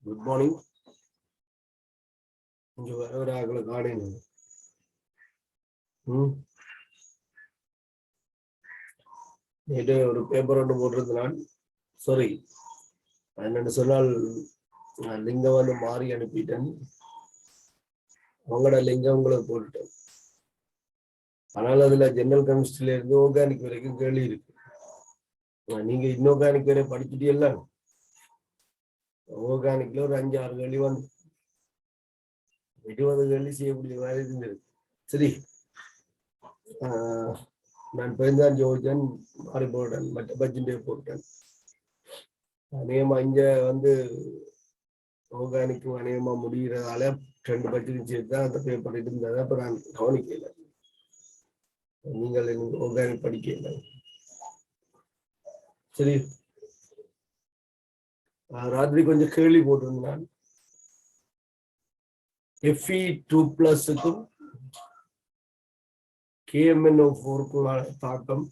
Good morning. கொஞ்சம் வர ஆகல காணேன். நேற்று ஒரு பேப்பர் ஒன்று போட்டிருந்தான். சாரி, என்னென்னு சொன்னால் லிங்கம் வந்து மாறி அனுப்பிட்டேன். உங்களோட லிங்கம் உங்களுக்கு போட்டுட்டேன். ஆனால் அதுல ஜெனரல் கெமிஸ்ட்ரியில இருந்து ஆர்கானிக் வரைக்கும் கேள்வி இருக்கு. நீங்க இன்ஆர்கானிக் வரை படிச்சுட்டீங்கல்ல, ஆர்கானிக்ல ஒரு 5-6 கேள்வி வந்து 20 கேள்வி செய்யக்கூடிய மாதிரி இருந்தது. சரி, நான் பெருந்தான் ஜோதிச்சன் மாறி போட்டேன், மற்ற பட்ஜெட்டே போட்டேன். அநேகமா இங்க வந்து ஆர்கானிக்கும் அநேகமா முடிகிறதால 2 பட்ஜெட் சேர்த்து தான் அந்த பேப்பர் இருந்தது. அப்ப நான் கவனிக்கல, நீங்கள் ஆர்கானிக் படிக்கல. சரி, ராத்திரி கொஞ்சம் கேள்வி போட்டிருந்தான். Fe2+க்கும் KMnO4க்குமான தாக்கம்,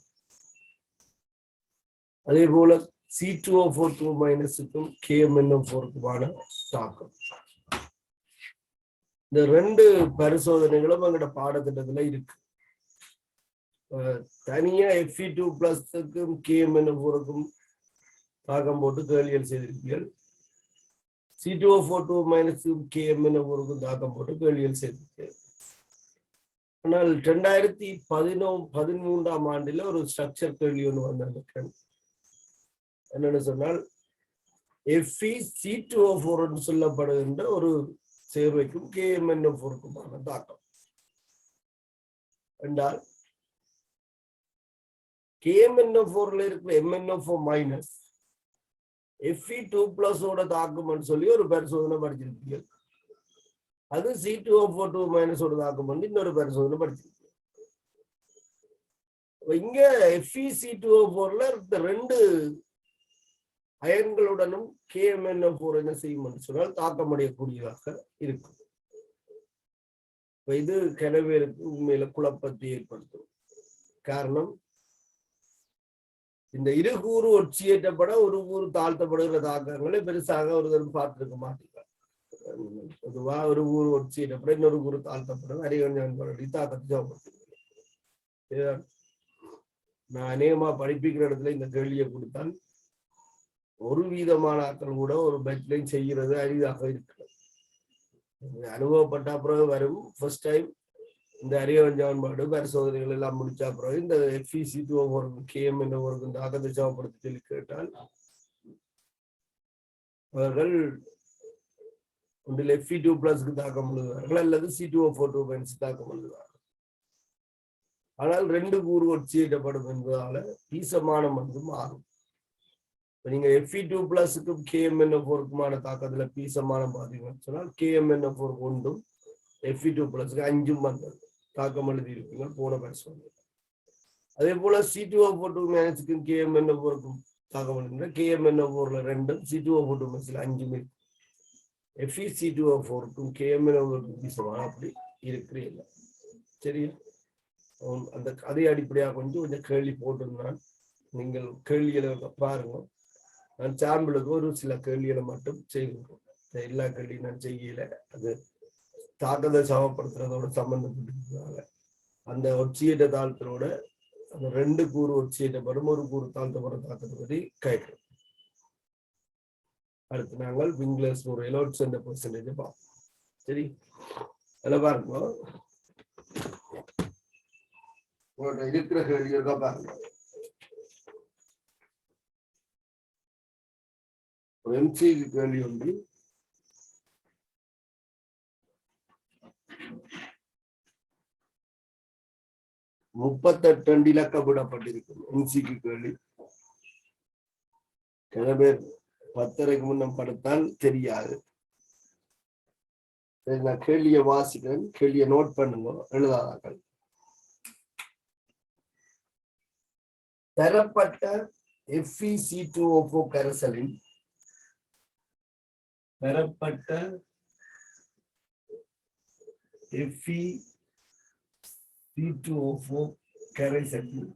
அதே போல C2O4-க்கும் KMnO4க்குமான தாக்கம். இந்த 2 பரிசோதனைகளும் எங்களோட பாடத்திட்டத்துல இருக்கு. தனியா Fe2+க்கும் KMnO4க்கும் தாக்கம் போட்டு கேள்விகள் செய்திருக்கீர்கள். C2O4-க்கும் KMnO4க்கும் தாக்கம் போட்டு கேள்விகள் செய்திருக்கீர்கள். ஆனால் 2013 ஆண்டுல ஒரு ஸ்ட்ரக்சர் கேள்வி ஒன்று வந்திருக்கேன். என்னன்னு சொன்னால், FeC2O4 சொல்லப்படுகின்ற ஒரு சேர்வைக்கும் KMnO4க்குமான தாக்கம் என்றால், KMnO4ல இருக்கிற MnO4- Fe2+ஓட தாக்கம் சொல்லி ஒரு பரிசோதனை படிச்சிருக்கீங்க. அது C2O4-ஓட தாக்கம் பண்ணி இன்னொரு பரிசோதனை படிச்சிருக்கீங்க. இங்க FeC2O4ல இந்த 2 அயன்களுடனும் KMnO4 என்ன செய்யும் சொன்னால் தாக்கமடையக்கூடியதாக இருக்கும். இது கனவேருக்கு உண்மையில குழப்பத்தை ஏற்படுத்தும். காரணம், இந்த இருகூறு ஒட்சியேற்றப்பட ஒரு கூறு தாழ்த்தப்படுகிற தாக்கங்களை பெருசாக ஒருத்தரும் பார்த்திருக்க மாட்டீங்க. பொதுவா ஒரு கூறு ஒட்சியேற்றப்பட இன்னொரு கூறு தாழ்த்தப்படும் அறிவஞ்ச தாக்கத்தை ஜாபப்படுத்துங்க. நான் அநேகமா படிப்பிக்கிற இடத்துல இந்த கேள்வியை கொடுத்தால் ஒரு வீதமான ஆட்கள் கூட ஒரு பெட்லைன் செய்கிறது அரிதாக இருக்கிறது. அனுபவப்பட்ட பிறகு வரும் ஃபர்ஸ்ட் டைம் இந்த அறிவஞ்சான்பாடு பரிசோதனைகள் எல்லாம் முடிச்சா பிறகு இந்த FeC2O4க்கும் KMnO4க்கும் தாக்கத்தை ஜாபப்படுத்தி சொல்லி கேட்டால் அவர்கள் ஒன்றில் Fe2+க்கு தாக்கம் எழுதுவார்கள் அல்லது C2O4 தாக்கம் எழுதுவார்கள். ஆனால் 2 கூறு ஒட்சியேற்றப்படும் என்பதால பீசமானம் வந்து மாறும். நீங்க Fe2+க்கும் KMnO4க்குமான தாக்கத்துல பீசமானம் பார்த்தீங்கன்னு சொன்னால் KMnO4 ஒன்றும் Fe2+க்கு 5 வந்தது தாக்கம் எழுதி இருப்பீங்க போன பரிசோதனை. அதே போல C2O4-க்கும் KMnO4க்கும் தாக்கம் எழுதுங்க. KMnO4ல 2ம் C2O4-ல 5 இருக்கு. FeC2O4க்கும் KMnO4க்கும் பீசமானம் அப்படி இருக்கிறீங்க. சரியா? அந்த கதையை அடிப்படையாக கொஞ்சம் கேள்வி போட்டிருந்தான். நீங்கள் கேள்விகளை பாருங்க. நான் சாம்பிளுக்கு ஒரு சில கேள்விகளை மட்டும் செய்திருக்கோம். எல்லா கேள்வியும் நான் செய்யல. அது தாக்கத்தை சமப்படுத்துறதோட சம்பந்தப்பட்டிருக்கிறதால அந்த ஒட்சியேற்ற தாக்கத்தோட அந்த 2 கூறு ஒட்சியேற்றப்படும் ஒரு கூறு தாழ்த்தப்பட தாக்கத்தை பற்றி கேட்கிறோம். அடுத்து நாங்கள் விங்லர்ஸ் முறையில் %% பார்ப்போம். சரி, அதில் பாருங்க, இருக்கிற கேள்விகள் பாருங்க. எம்சிக்கு கேள்வி ஒன்று, $38 இலக்கம் விடப்பட்டிருக்கும். எம்சிக்கு கேள்வி சில பேர் 10:30க்கு முன்னம் படுத்தால் தெரியாது. நான் கேள்வியை வாசிக்கிறேன், கேள்வியை நோட் பண்ணுங்க, எழுதாதார்கள். தரப்பட்ட FeC2O4 கரைசலின் FeC2O4 கரைசலின்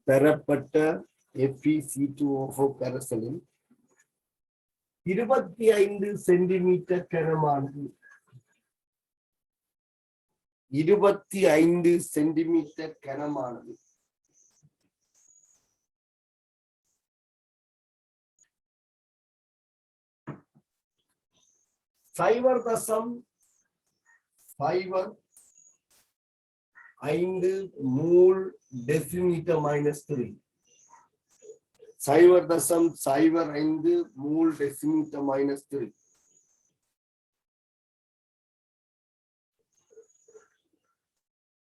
தரப்பட்ட FeC2O4 கரைசலில் 25 சென்டிமீட்டர் கனமானது 25 சென்டிமீட்டர் கனமானது சைபர் தசம் 5 மூல் டெசிமீட்டர் -3 0.05 மூல் டெசிமீட்டர் -3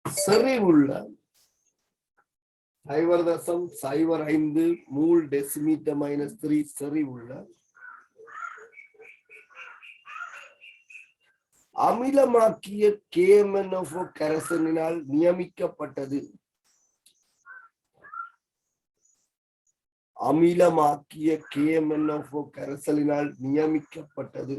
செறிவுள்ள 0.05 மூல் டெசிமீட்டர் -3 செறிவுள்ள அமிலமாக்கிய KMnO4 கரைசலினால் நியமிக்கப்பட்டது. அமிலமாக்கிய KMnO4 கரைசலினால் நியமிக்கப்பட்டது.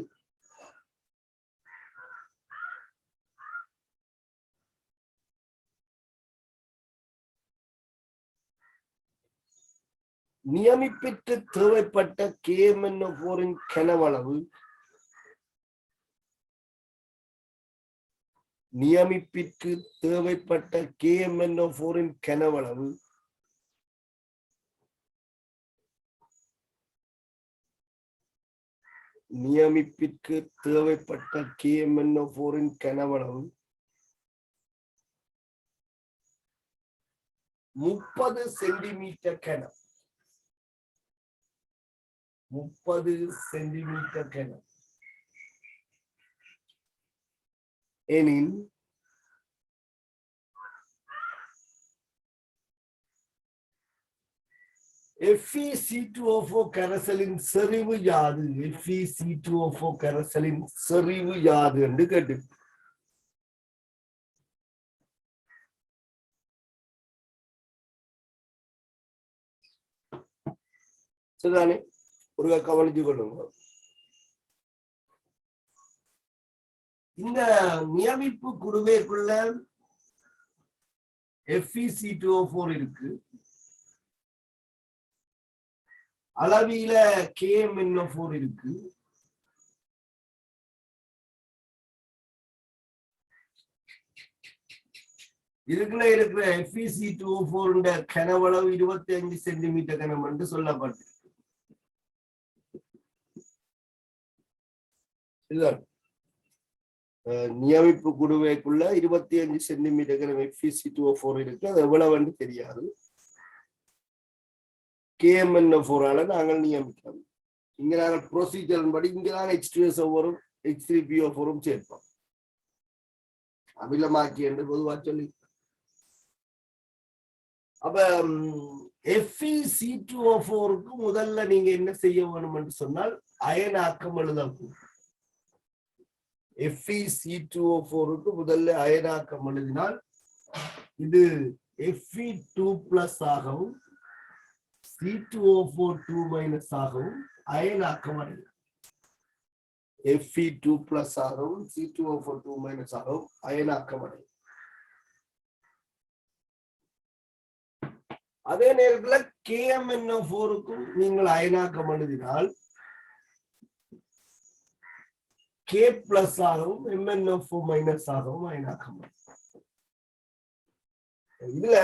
நியமிப்பிற்கு தேவைப்பட்ட KMnO4 கனவளவு நியமிப்பிற்கு தேவைப்பட்ட KMnO4 கனவளவு நியமிப்பிற்கு தேவைப்பட்ட KMnO4 கனவளவு 30 சென்டிமீட்டர் கனம் 30 சென்டிமீட்டர் கனம் எனில் FeC2O4 கரைசலின் செறிவு யாது? FeC2O4 கரைசலின் செறிவு யாது என்று கேட்டு சரிதானே? ஒரு கவனிச்சு கொள்ளுங்க. இந்த நியமிப்பு குடுவைக்குள்ள FeC2O4 இருக்கு, அளவில KMnO4 இருக்கு, இதுக்குள்ள இருக்கிற FeC2O4 கனவளவு 25 சென்டிமீட்டர் கனம் என்று சொல்லப்பட்டு நியமிப்பு குடுவைக்குள்ள 25 சென்டிமீட்டர் கனம் FeC2O4 இருக்கு. அது எவ்வளவு தெரியாது. KMnO4 ஆல நாங்கள் நியமிக்கிறோம். இங்க நாங்கள் ப்ரொசீஜர் படி இங்கதான் H2SO4 H3PO4 சேர்ப்போம். அமிலமாக்கி என்று பொதுவா சொல்லி அப்ப FeC2O4க்கு முதல்ல நீங்க என்ன செய்ய வேணும் என்று சொன்னால் அயனாக்கம் எழுதவும். FeC2O4க்கு முதல்ல அயனாக்கம் எழுதினால் இது Fe2+ ஆகவும் C2O4 ஆகவும் அயனாக்கம் அடையும். Fe2+ ஆகவும் C2O4 ஆகவும் அயனாக்கம் அடையும். அதே நேரத்தில் KMnO4க்கும் நீங்கள் அயனாக்கம் எழுதினால் K+ ஆகவும் MnO4- ஆகவும் அயனாக்கம் அடையும். இதுல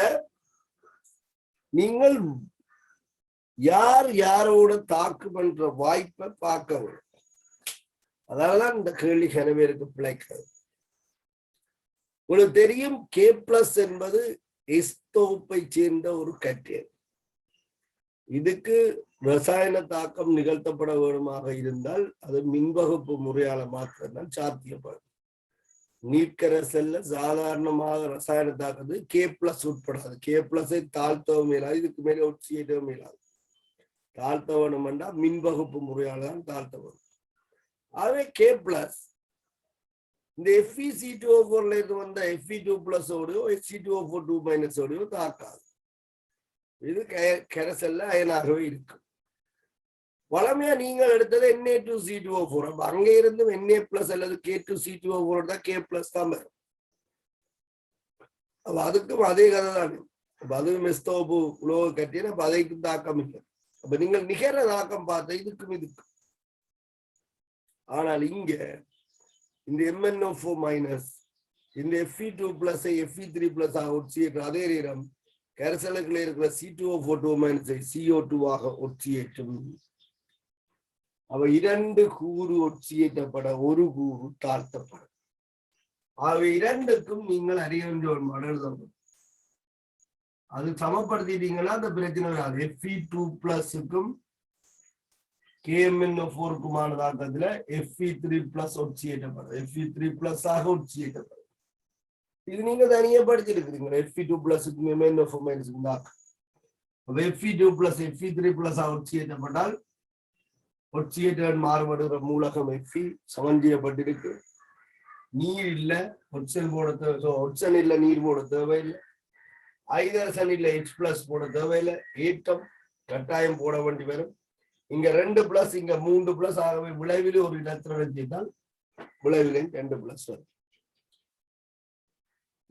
நீங்கள் யார் யாரோட தாக்கு பண்ற வாய்ப்பை பார்க்க வேண்டும். அதனாலதான் இந்த கேள்வி கனவேருக்கு பிழைக்கிறது. உங்களுக்கு தெரியும் K+ என்பது S தொகுப்பை சேர்ந்த ஒரு கற்றேன். இதுக்கு ரசாயன தாக்கம் நிகழ்த்தப்பட வேண்டுமாக இருந்தால் அது மின்வகுப்பு முறையால மாத்திரம்தான் சாத்தியப்படும். நீர்க்கரைசல்ல சாதாரணமாக ரசாயன தாக்கத்து K+ உட்படாது. K+ தாழ்த்தவும் இயலாது, இதுக்கு மேலே ஒட்சியேற்றவும் இயலாது. தாழ்த்த வேணும் என்றால் மின்வகுப்பு முறையால தான் தாழ்த்த வேணும். ஆகவே K+ இந்த FeC2O4 இருந்து வந்த Fe2+ ஓடையோ H2O4 ஓடையோ தாக்காது. இது கரைசல்ல அயனாகவே இருக்கும். வளமையா நீங்கள் எடுத்தது Na2C2O4. அப்ப அங்க இருந்து Na+ அல்லது K2C2O4 தான் K+ தான் வரும். அதுக்கும் அதே கதை தானே. அது மெஸ்தோபு உலோக கட்டின அதைக்கும் தாக்கம் இல்லை. அப்ப நீங்கள் நிகர தாக்கம் பார்த்த இதுக்கும் இதுக்கும். ஆனால் இங்க இந்த MnO4 மைனஸ் இந்த Fe2 பிளஸ் Fe3 ஆக ஒட்சியேற்ற அதே நேரம் கரைசலுக்குள்ள இருக்கிற C2O4 மைனஸ் CO2 ஆக ஒட்சியேற்றும். அவ இரண்டு கூறு ஒட்சியேற்றப்பட ஒரு கூறு தாழ்த்தப்படும். அவை இரண்டுக்கும் நீங்கள் அறிய வேண்டிய ஒரு மடல் அது சமப்படுத்திட்டீங்கன்னா அந்த பிரச்சனை வராது. Fe2+க்கும் KMnO4க்குமான தாக்கத்துல Fe3+ ஒட்சியேற்றப்படும். Fe3+ ஆக ஒட்சியேற்றப்படும். இது நீங்க தனியா படிச்சிருக்கிறீங்க. Fe2+க்கும் MnO4- தாக்கம். Fe2+ Fe3+ ஆக ஒட்சியேற்றப்பட்டால் ஒட்சியேற்ற மாறுபடுகிற மூலகம் Fe சமன் செய்யப்பட்டிருக்கு. நீர் இல்ல, ஒட்சன் போட தேவை, ஒட்சன் இல்ல நீர் போட தேவையில்லை. ஐதரசன் இல்ல H+ போட தேவையில்லை. ஏற்றம் கட்டாயம் போட வேண்டி வரும். இங்க 2+, இங்க 3+, ஆகவே விளைவில் ஒரு இலத்திரன் செய்தால் விளைவிலே 2+ வரும்.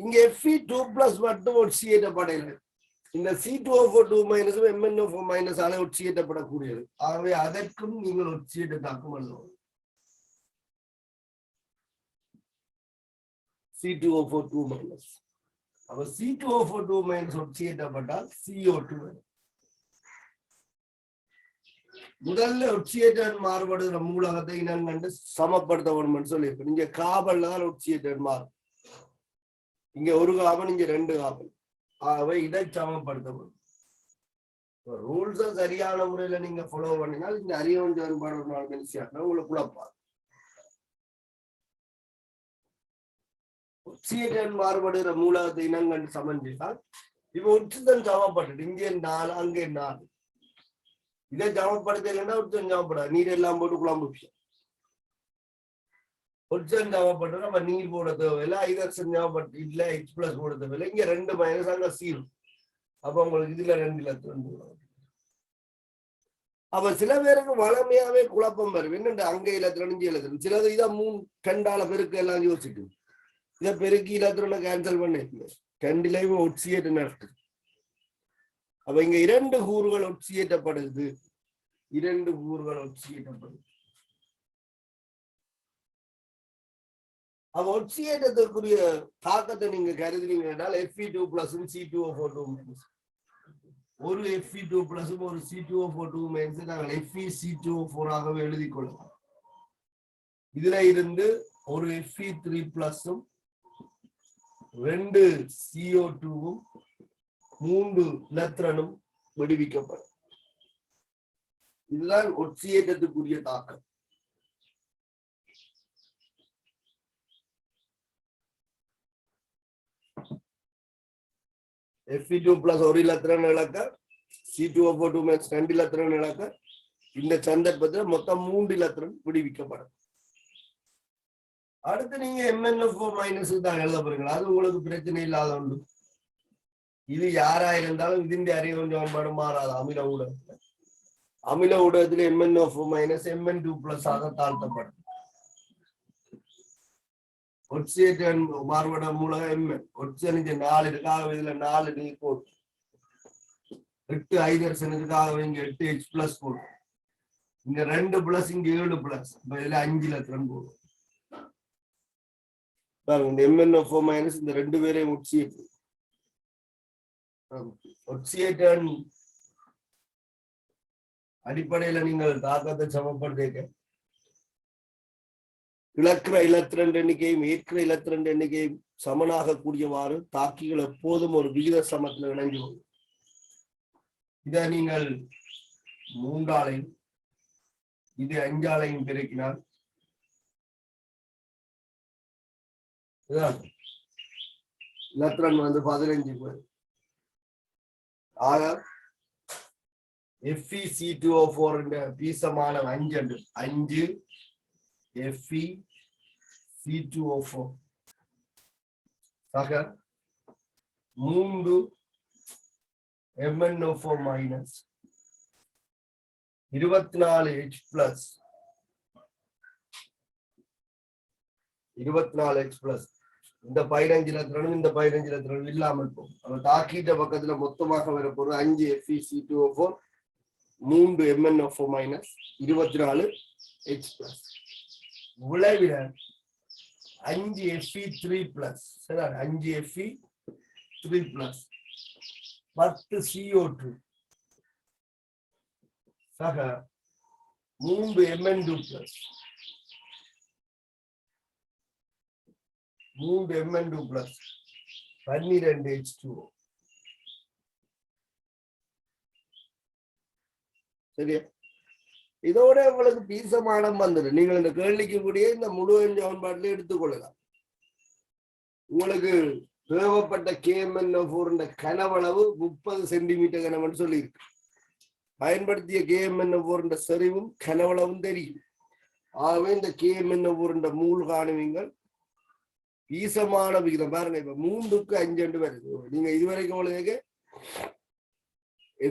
இங்க Fe2+ மட்டும் ஒட்சியேற்றப்படையில இந்த C2O4 மைனஸும் MnO4- ஆல ஒட்சியேற்றப்படக்கூடியது. ஆகவே அதற்கும் நீங்கள் ஒட்சியேற்ற தாக்கம் அல்லவும். C2O4 அப்ப C2O4 ஒட்சியேற்றப்பட்டால் CO2 முதல்ல ஒட்சியேற்ற மாறுபடுகிற மூலகத்தை நான் கண்டு சமப்படுத்த வேணும்னு சொல்லியிருக்கேன். இங்க காபல் தான் ஒட்சியேற்ற மாறும். இங்க ஒரு காபல், இங்க 2 காபல். ஆகவே இதை சமப்படுத்தப்படும். ரூல்ஸை சரியான முறையில நீங்க ஃபாலோ பண்ணினால் இந்த அறியவன் செயல்பாடு உங்களுக்கு குழப்பாது. ஒட்சியேற்ற மாறுபடுகிற மூலகத்தை இனங்கண்டு சமன் செய்தால் இப்ப ஒட்சிதன் சமப்பட்டு இங்கே 4 அங்கே 4 இதை சமப்படுத்தலைன்னா ஒட்சன் சமப்படாது. நீர் எல்லாம் போட்டு குழம்பு விஷயம். ஒட்சன் சமப்பட்டு நம்ம நீர் போட தேவையில்லை. ஐதரசன் சமப்பட்டு இல்ல H+ போட தேவையில்லை. இங்க 2 மைனஸ் அங்க 0. அப்ப உங்களுக்கு இதுல 2 இலத்திரன் போடணும். அப்ப சில பேருக்கு வளமையாவே குழப்பம் வரும். என்னண்டு அங்க இலத்திரன் இங்க இலத்திரன். சிலது இதை 3 பெருக்கு எல்லாம் யோசிக்கும். இதை பெருக்கி இலத்திரனை கேன்சல் பண்ணிருக்கீங்க. 2 ஒட்சியேற்ற நடக்குது. அப்ப இங்க 2 கூறுகள் ஒட்சியேற்றப்படுது. 2 கூறுகள் ஒட்சியேற்றப்படுது. அப்ப ஒட்சியேற்றத்திற்குரிய தாக்கத்தை நீங்க கருதுறீங்க என்றால் Fe2+ம் C2O4 ஒரு Fe2+ம் ஒரு C2O4 நாங்கள் FeC2O4 ஆகவே எழுதி கொள்ளலாம். இதுல இருந்து ஒரு Fe3+ம் 2 CO2வும் 3 இலத்திரனும் விடுவிக்கப்படும். இதுதான் ஒட்சியேற்றத்துக்குரிய தாக்கம். Fe2+ ஒரு இலத்திரன் இழக்க, C2O4 2 இலத்திரன் இழக்க, இந்த சந்தர்ப்பத்தில் மொத்தம் 3 இலத்திரன் விடுவிக்கப்படும். அடுத்து நீங்க MnO4- தான் எழுத போறீங்களா? அது உங்களுக்கு பிரச்சனை இல்லாத ஒன்று. இது யாரா இருந்தாலும் இதுஇந்த அறிவு சமன்பாடு மாறாது. அமில ஊடகத்தில் MnO4- Mn2+ ஆக தாழ்த்தப்படும். ஒட்சியேற்ற மாறுபட மூலகம் Mn. ஒட்சியனுக்கு 4 இருக்காக இதுல 4 நீர் போடும். 8 ஐதரசனுக்காக இங்க 8 H+ போடும். இங்க 2+, இங்க 7+. இப்ப இதுல 5 இலத்திரன் போடும். இந்த MnO4- இந்த 2 பேரையும் ஒட்சியேற்ற அடிப்படையில நீங்கள் தாக்கத்தை சமப்படுத்த இழக்கிற இலத்திரன் எண்ணிக்கையும் ஏற்கிற இலத்திரன் எண்ணிக்கையும் சமனாக கூடியவாறு தாக்கிகள் எப்போதும் ஒரு விகித சமத்தில் இணைஞ்சு கொள்ளும். இதை நீங்கள் 3ஆலையும் இது 5ஆலையும் பெருக்கினால் இலத்திரன் 15 பேர். ஆக FeC2O4 பீசமான 5 FeC2O4 ஆக 3 MnO4- 24 H+, இந்த 15 இலத்திரனும் இந்த 15 இலத்திரனும் இல்லாமல் போகும். அப்ப தாக்கிட்ட பக்கத்துல மொத்தமாக வரப்போறது 5 FeC2O4 3 MnO4 minus 24 H plus விளைவிட 5 Fe3 plus 5 Fe3 plus 10 CO2 சக 3 Mn2 plus 3 Mn2 plus 12 H2O. சரியா? இதோட உங்களுக்கு பீசமானம் வந்துடும். நீங்கள் இந்த கேள்விக்கு கூடிய இந்த முழு சமன்பாட்டில எடுத்துக்கொள்ளலாம். உங்களுக்கு தேவைப்பட்ட KMnO4 கனவளவு 30 சென்டிமீட்டர் கனவன்னு சொல்லியிருக்கு. பயன்படுத்திய KMnO4 செறிவும் கனவளவும் தெரியும். ஆகவே இந்த KMnO4 மூல் காணுவீங்கள். பீசமான விகிதம் பாருங்க, இப்ப 3க்கு 5 வருது. நீங்க இதுவரைக்கும் உங்களுக்கு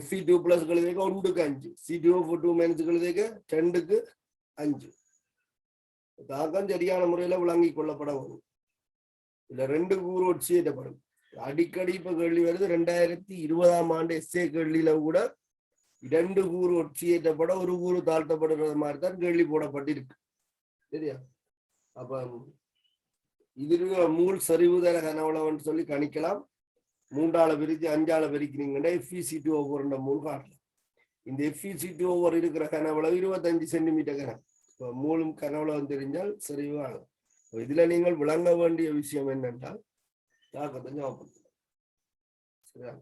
Fe2 பிளஸ் கழுதைக்கு 1க்கு 5, C2O4 மைனஸ் கழுதைக்கு 2க்கு 5. தாக்கம் சரியான முறையில விளங்கி கொள்ளப்பட வரும். இதுல 2 கூறு ஒட்சியேற்றப்படும். அடிக்கடி இப்ப கேள்வி வருது. 2020ஆம் ஆண்டு எஸ்ஏ கேள்வியில கூட 2 கூறு ஒட்சியேற்றப்பட 1 கூறு தாழ்த்தப்படுறது மாதிரி தான் கேள்வி போடப்பட்டிருக்கு. சரியா? அப்ப இது மூல் சரிவுதர கனவளவுன்னு சொல்லி கணிக்கலாம். 3ஆல பிரிச்சு 5ஆல பிரிக்கிறீங்கன்னா FeC2O4 மூல் காட்டலாம். இந்த FeC2O4 இருக்கிற கனவளவு 25 சென்டிமீட்டர் கனம். மூலும் கனவளவு தெரிஞ்சால் சரிவு ஆகும். இதுல நீங்கள் விளங்க வேண்டிய விஷயம் என்னென்றால் தாக்கத்தை ஞாபகப்படுத்தலாம். சரியா?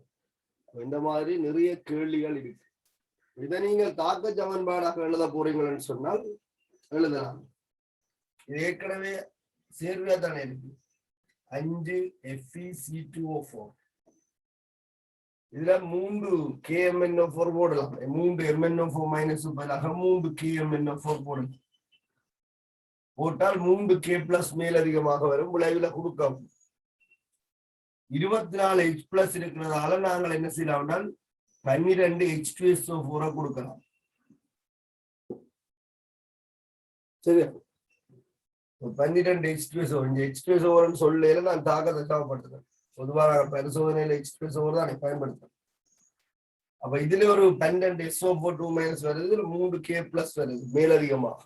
இந்த மாதிரி நிறைய கேள்விகள் இருக்கு. இதை நீங்கள் தாக்க சமன்பாடாக எழுத போறீங்கன்னு சொன்னால் எழுதலாம். இது ஏற்கனவே சேர்வையா தானே இருக்கு. 5 FeC2O4 இதுல 3 KMnO4 போடலாம். 3 MnO4 மைனஸ் பதிலாக 3 KMnO4 போடலாம். போட்டால் 3 K பிளஸ் மேலதிகமாக வரும். விளைவுல கொடுக்கும் 24 H பிளஸ் இருக்கிறதால நாங்கள் என்ன செய்யலாம், 12 H2SO4 கொடுக்கலாம். சரியா? 12 H2SO4 சொல்ல நான் தாக்கத்தை சமப்படுத்துறேன். பொதுவாக பரிசோதனையில H2SO4 தான் பயன்படுத்துறேன். அப்ப இதுல ஒரு 12 SO4 மைனஸ் வருது. இதுல 3 K பிளஸ் வருது மேலதிகமாக.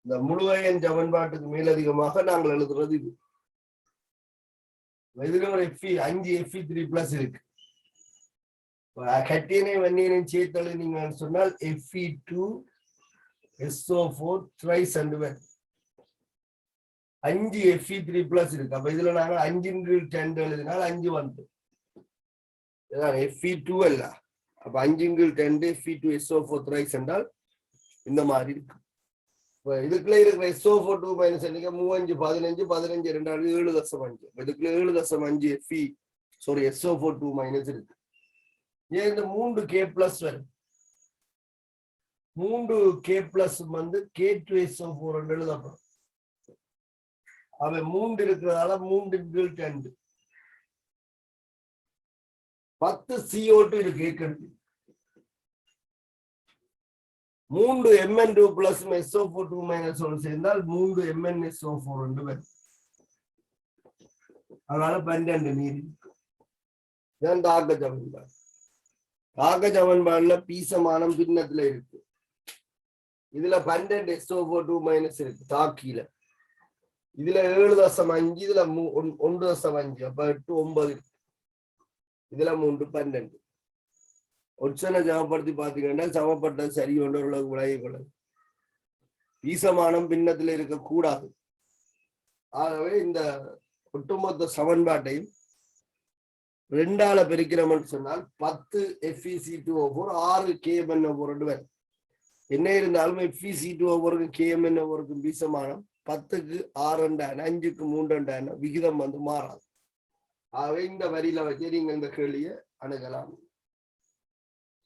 இந்த முழுவயன் சமன்பாட்டுக்கு மேலதிகமாக நாங்கள் எழுதுறது இது. இதுல ஒரு 5 Fe3 பிளஸ் இருக்கு. கட்டியனை வன்னியனையும் சேர்த்தது நீங்க சொன்னால் Fe2SO4 thrice and 5 Fe3 plus இருக்கு. அப்ப இதுல நாங்க 5x10 எழுதினால் 5 வந்து Fe2 அல்ல. அப்ப 5x10 Fe2SO4 த்ரைஸ் என்றால் இந்த மாதிரி இருக்கு. இதுக்குள்ள இருக்கிற SO4 மைனஸ் 3 5 15 15 2 7.5. இதுக்குள்ள 7.5 SO4 மைனஸ் இருக்கு. ஏன் இந்த 3 K பிளஸ் வரும்? 3 K பிளஸ் வந்து K2SO4 எழுதப்படும். அவ 3 இருக்கிறதால 3x10 10 CO2 இருக்கு ஏற்கனவே. 3 Mn2 பிளஸ் SO4 மைனஸ் 1 சேர்ந்தால் 3 MnSO4 வரும். அதனால 12 நீர் இருக்கு. இதுதான் தாக்க சமன்பாடு. தாக்க சமன்பாடுல பீசமானம் பின்னத்துல இருக்கு. இதுல 12 SO4 மைனஸ் இருக்கு தாக்கில. இதுல 7.5, இதுல 1.5. அப்ப 8 9 இருக்கு. இதுல 3 12. ஒட்சனை சமப்படுத்தி பாத்தீங்கன்னா சமப்பட்ட சரி ஒன்று விலகிக் கொள்ளது. பீசமானம் பின்னத்துல இருக்கக்கூடாது. ஆகவே இந்த ஒட்டுமொத்த சமன்பாட்டையும் 2ஆல பெருக்கிறோம்னு சொன்னால் 10 FeC2O4 6 KMnO4 என்ன இருந்தாலும் FeC2O4 KMnO4 பீசமானம் 10க்கு 6 5க்கு 3 விகிதம் வந்து மாறாது. ஆகவே இந்த வரியில வச்சு நீங்க இந்த கேள்வியை அணுகலாம்.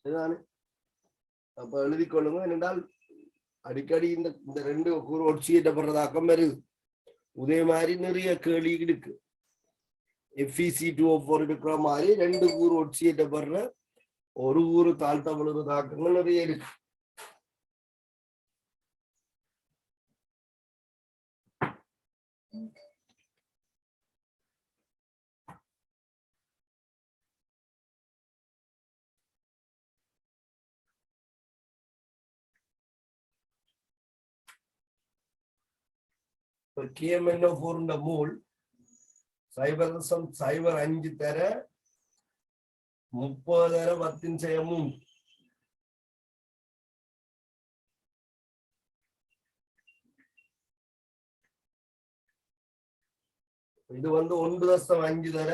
சரிதானே? அப்ப எழுதி கொள்ளுங்க. என்னென்றால் அடிக்கடி இந்த 2 கூறு ஒட்சியேற்றப்படுறதாக்கம் வருது. இதே மாதிரி நிறைய கேள்வி இருக்கு. FeC2O4 இருக்கிற மாதிரி 2 கூறு ஒட்சியேற்றப்படுற 1 கூறு தாழ்த்தப்படுறதாக்கங்கள் நிறைய இருக்கு. KMnO4 மூல் 0.05 தர 30 தர 10⁻3. இது 1.5 தர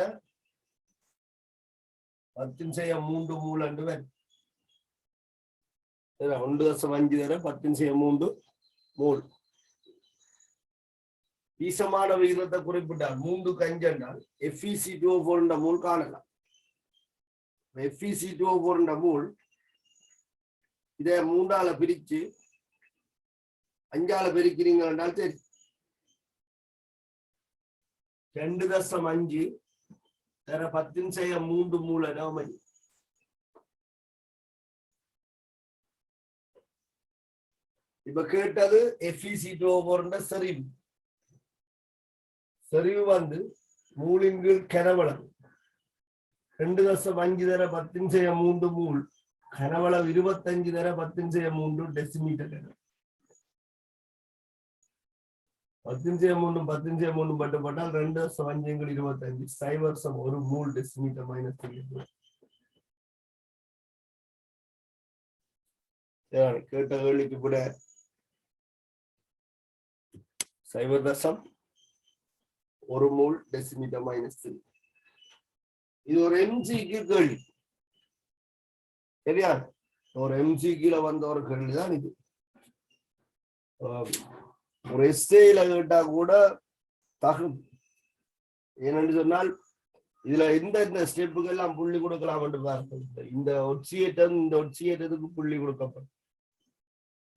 10⁻3 மூல் என்று வரும். 1.5 தர 10⁻3 மூல். ஈசமான விகிதத்தை குறிப்பிட்டால் 3:5 என்றால் FeC2O4 மூல் காணலாம். FeC2O4 மூல் இதை 3ஆல பிரிச்சு 5ஆல பிரிக்கிறீங்க என்றால் சரி 2.5 தர 10⁻3 மூல அமைதி. இப்ப கேட்டது FeC2O4 செறிவு. செறிவு மூலின் கீழ் கனவளவு 2.5 தர 10⁻3 மூல், கனவளவு 25 தர 10⁻3 டெசிமீட்டர். 10⁻3 10⁻3 பட்டுப்பட்டால் 2.5 25 சைவர்சம் 1 மூல் decimetre minus 3. கேட்ட கேள்விக்கு கூட 0.1 மூல் டெசிமீட்டர் மைனஸ் 3. இது ஒரு MCQ கேள்வி. சரியா? ஒரு MCQல வந்த ஒரு கேள்விதான் இது. ஒரு எஸ்ஏல கேட்டா கூட தகும். ஏனென்று சொன்னால் இதுல இந்த ஸ்டெப்புக்கு எல்லாம் புள்ளி கொடுக்கலாம் என்று பார்க்க. இந்த ஒட்சியேற்றத்துக்கு புள்ளி கொடுக்கப்படும்,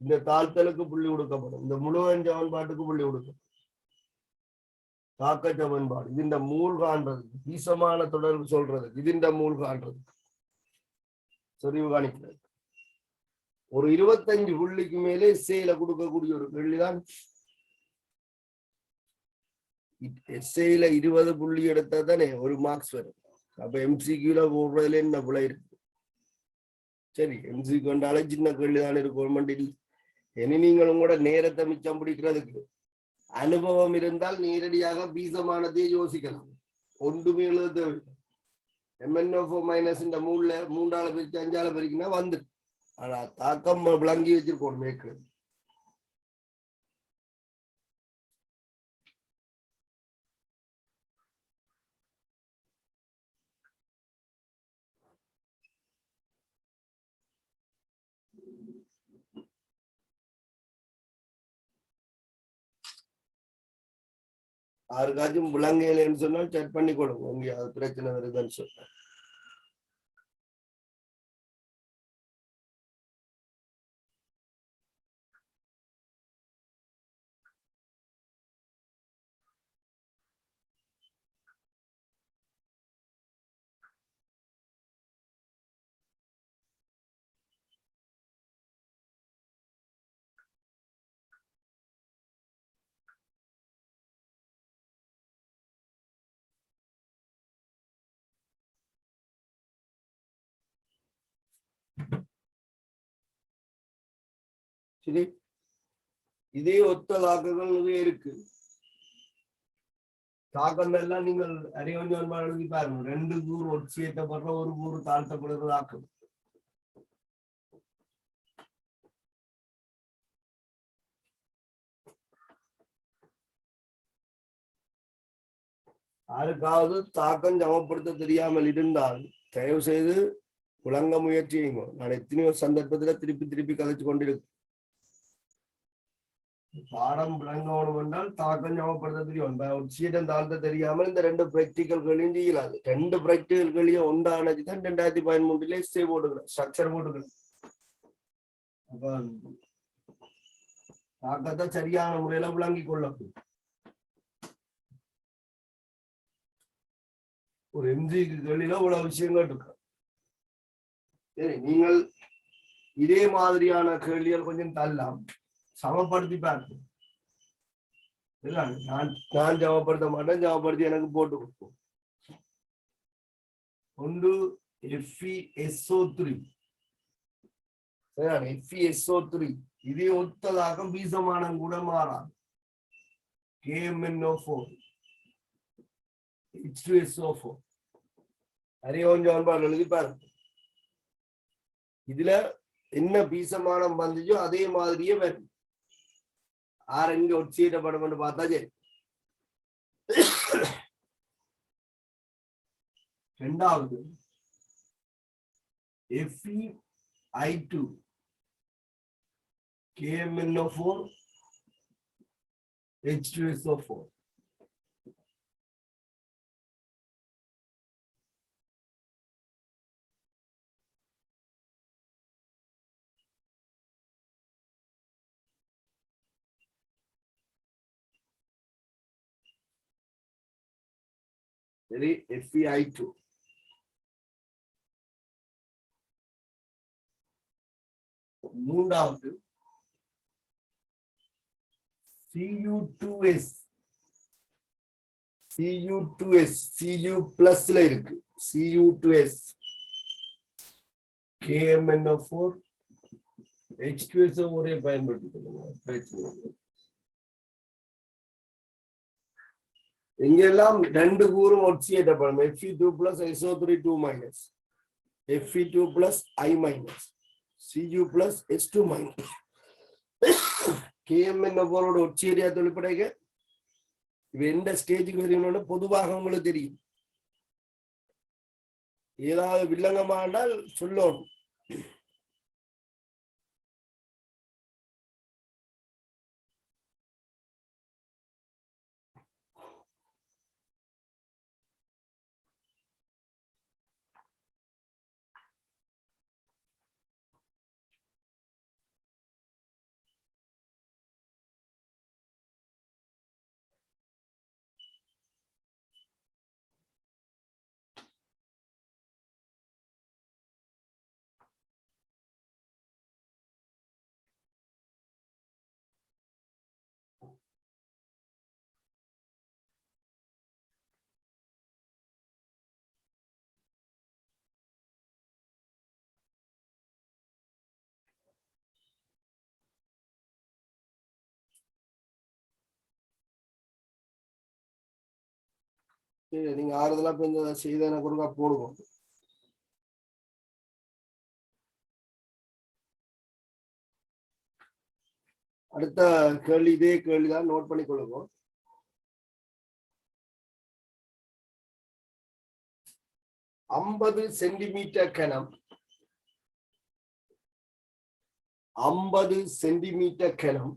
இந்த தாழ்த்தலுக்கு புள்ளி கொடுக்கப்படும், இந்த முழுவன் சமன்பாட்டுக்கு புள்ளி கொடுக்கப்படும். தாக்க சமன்பாடு இதுண்ட மூல் காண்றது, ஈசமான தொடர்பு சொல்றது, இதுண்ட மூல் காண்றது, செறிவு காணிக்கிறது. ஒரு 25 புள்ளிக்கு மேலே எஸ்ஏல கொடுக்கக்கூடிய ஒரு கேள்விதான். எஸ்ஏல 20 புள்ளி எடுத்தா தானே ஒரு மார்க்ஸ் வரும். அப்ப MCQல போடுறதுல என்ன பிள்ளை இருக்கு? சரி, MCQ கொண்டாலே சின்ன கேள்விதான் இருக்கும். இனி நீங்களும் கூட நேரத்தை மிச்சம் பிடிக்கிறதுக்கு அனுபவம் இருந்தால் நேரடியாக பீசமானதே யோசிக்கலாம். ஒன்றுமே எழுத தேவையில்லை. MnO4 மைனஸ் இந்த 3ஆல பிரிச்சு 5ஆல பிரிக்கினா வந்துடும். ஆனா தாக்கம் விளங்கி வச்சிருக்கோம் மேற்கு. யாருக்காச்சும் விளங்கலைன்னு சொன்னால் செக் பண்ணி கொடுங்க. உங்க அது பிரச்சனை வருதுன்னு சொல்றேன். சரி, இதே ஒத்த தாக்கங்கள் நிறைய இருக்கு. தாக்கம் எல்லாம் நீங்கள் அறிவஞ்சல் எழுதி பாருங்க. 2 கூறு ஒட்சியேற்றப்படுற, 1 கூறு தாழ்த்தப்படுற தாக்கம். யாருக்காவது தாக்கம் சமப்படுத்த தெரியாமல் இருந்தால் தயவு செய்து விளங்க முயற்சி செய்யுங்க. நான் எத்தனையோ சந்தர்ப்பத்துல திருப்பி கதைச்சு கொண்டிருக்கேன். பாடம் விளங்கணும் என்றால் தாக்கம் சமப்படுத்த தெரியும். ஒட்சியேற்றம் தாழ்த்த தெரியாமல் இந்த 2 பிராக்டிகல்களையும் செய்யலாது. 2 பிராக்டிகல்களையும் ஒன்றானதுதான் 2013 எஸ்ஏ போட்டுக்கிறேன், ஸ்ட்ரக்சர் போட்டுக்கிறேன். அப்ப தாக்கத்தை சரியான முறையில விளங்கி கொள்ளப்படும். ஒரு MCQ கேள்வியில இவ்வளவு விஷயங்கள் இருக்கு. சரி, நீங்கள் இதே மாதிரியான கேள்விகள் கொஞ்சம் தள்ளலாம், சமப்படுத்தி பார்ப்போம். நான் சமப்படுத்த மாட்டேன், சமப்படுத்தி எனக்கு போட்டு கொடுப்போம். ஒன்று FeSO3. FeSO3 இதே ஒத்ததாக்கம் பீசமானம் கூட மாறாது. KMnO4 H2SO4 அறியவன் எழுதி பாருங்க. இதுல என்ன பீசமானம் வந்துச்சோ அதே மாதிரியே வரும். ஆறு எங்க ஒட்சியிடப்படும் பார்த்தா சரி. இரண்டாவது FeI2 KMnO4 H2SO4 சரி. FeI2 மூன்றாவது Cu2S Cu பிளஸ்ல இருக்கு. Cu2S KMnO4 H2SO ஒரே பயன்படுத்திக்கணும். எங்கெல்லாம் ரெண்டு கூறும் ஒட்சியேற்றப்படும் Fe2 plus SO3 2 minus Fe2 plus I minus Cu plus S2 minus KMnO4 ஒட்சியேரியா தொழிற்படைக இவ எந்த ஸ்டேஜுக்கு வரும்னு பொதுவாக உங்களுக்கு தெரியும். ஏதாவது வில்லங்கமானால் சொல்லணும். நீங்க ஆறுதலா செய்த கொடுங்க போடுவோம். அடுத்த கேள்வி இதே கேள்விதான், நோட் பண்ணி கொள்ளுங்க. 50 சென்டிமீட்டர் கனம் 50 சென்டிமீட்டர் கனம்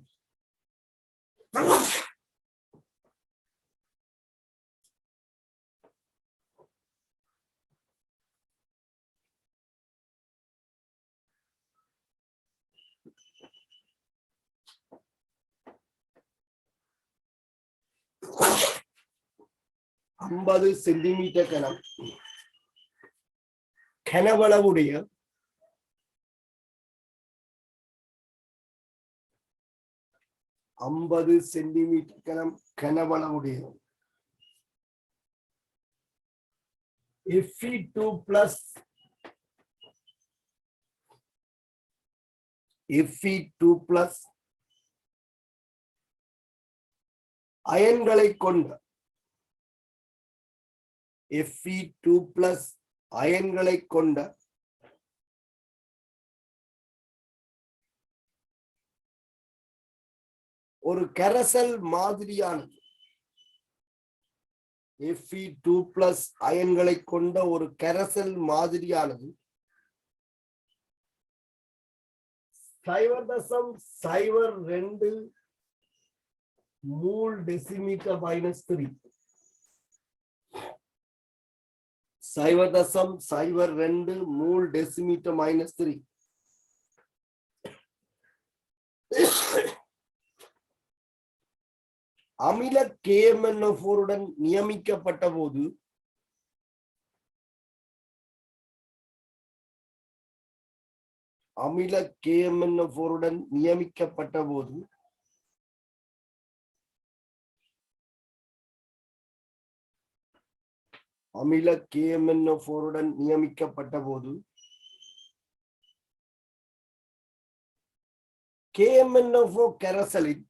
50 சென்டிமீட்டர் கனம் கனவளவுடைய 50 சென்டிமீட்டர் கனம் கனவளவுடைய Fe2 plus அயன்களை கொண்ட Fe2 plus அயன்களை கொண்ட ஒரு கரைசல் மாதிரியானது Fe2 plus அயன்களை கொண்ட ஒரு கரைசல் மாதிரியானது 0.02 மூல் டெசிமீட்டர் -3 0.02 மூல் டெசிமீட்டர் -3 அமில KMnO4 உடன் நியமிக்கப்பட்ட போது அமில KMnO4 உடன் நியமிக்கப்பட்ட போது அமில KMnO4 உடன் நியமிக்கப்பட்ட போது KMnO4 கரைசலின்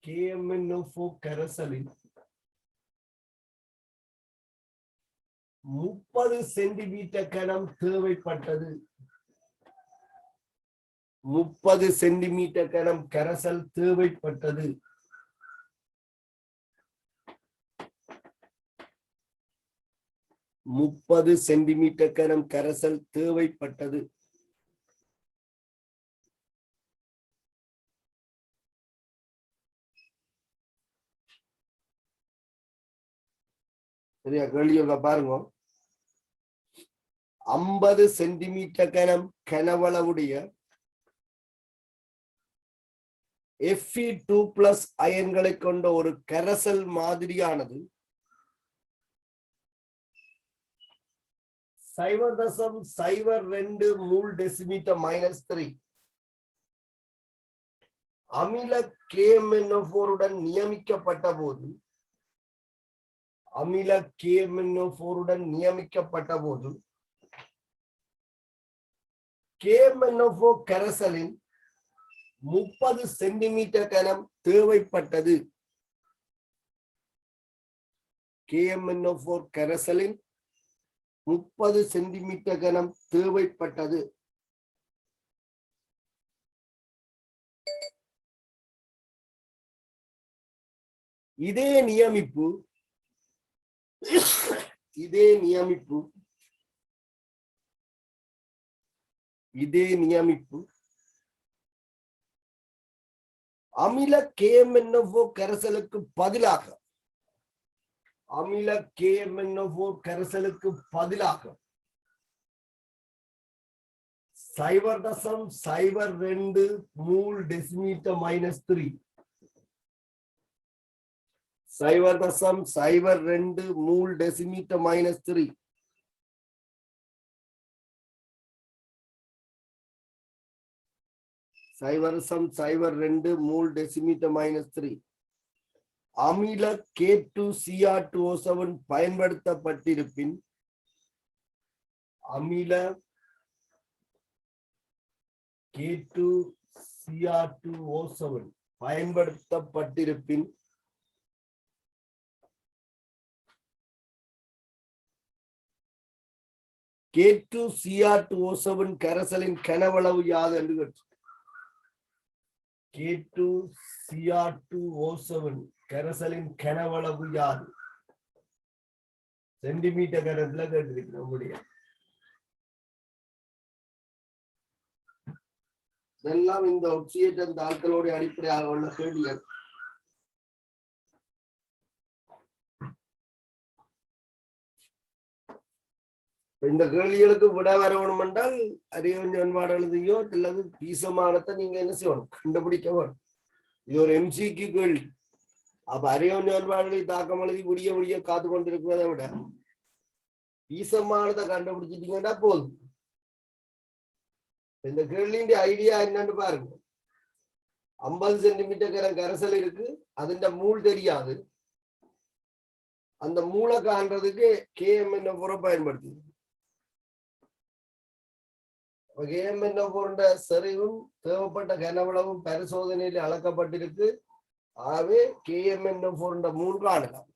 KMnO4 கரைசலில் 30 சென்டிமீட்டர் கனம் தேவைப்பட்டது. 30 சென்டிமீட்டர் கனம் கரைசல் தேவைப்பட்டது. முப்பது சென்டிமீட்டர் கனம் கரைசல் தேவைப்பட்டது. சரியா? கேள்வி பாருங்க. 50 சென்டிமீட்டர் கனம் கனவளவுடைய Fe2+ அயன்களை கொண்ட ஒரு கரைசல் மாதிரியானது 0.02 மூல் டெசிமீட்டர் -3 அமில KMnO4 உடன் நியமிக்கப்பட்ட போது KMnO4 கரைசலின் 30 சென்டிமீட்டர் கனம் தேவைப்பட்டது. KMnO4 கரைசலின் 30 சென்டிமீட்டர் கனம் தேவைப்பட்டது. இதே நியமிப்பு அமில KMnO4 கரைசலுக்கு பதிலாக 0.02 மூல் டெசிமீட்டர் -3 0.02 மூல் டெசிமீட்டர் -3 0.02 மூல் டெசிமீட்டர் -3 அமில K2Cr2O7 பயன்படுத்தப்பட்டிருப்பின் K2Cr2O7 கரைசலின் கனவளவு யாது என்று கேட்டு. K2Cr2O7 கரைசலின் கனவளவு யாது? சென்டிமீட்டர் கணத்துல கேட்டிருக்கிறோம். இதெல்லாம் இந்த ஒப்சியேட்டர் தாள்களோட அடிப்படையாக உள்ள கேள்விகள். இந்த கேள்விகளுக்கு விட வரணும் என்றால் அறிவஞ்சன்பாடு எழுதியோ அல்லது பீசமானத்தை நீங்க என்ன செய்யணும், கண்டுபிடிக்க வேணும். இது ஒரு MCQ கேள்வி. அப்ப அறிவஞ்சன்பாடுகளை தாக்கம் எழுதி விடிய காத்து கொண்டிருக்கிறதை விட பீசமானதை கண்டுபிடிச்சிட்டீங்கன்னா போதும். இந்த கேள்வியின் ஐடியா என்னன்னு பாருங்க. 50 சென்டிமீட்டர் கரைசல் இருக்கு, அதுண்ட மூல் தெரியாது. அந்த மூளை காண்றதுக்கு KMnO4 பயன்படுத்தி KMnO4 செறிவும் தேவைப்பட்ட கனவளவும் பரிசோதனையில் அளக்கப்பட்டிருக்கு. ஆகவே KMnO4 மூல் காணலாம்.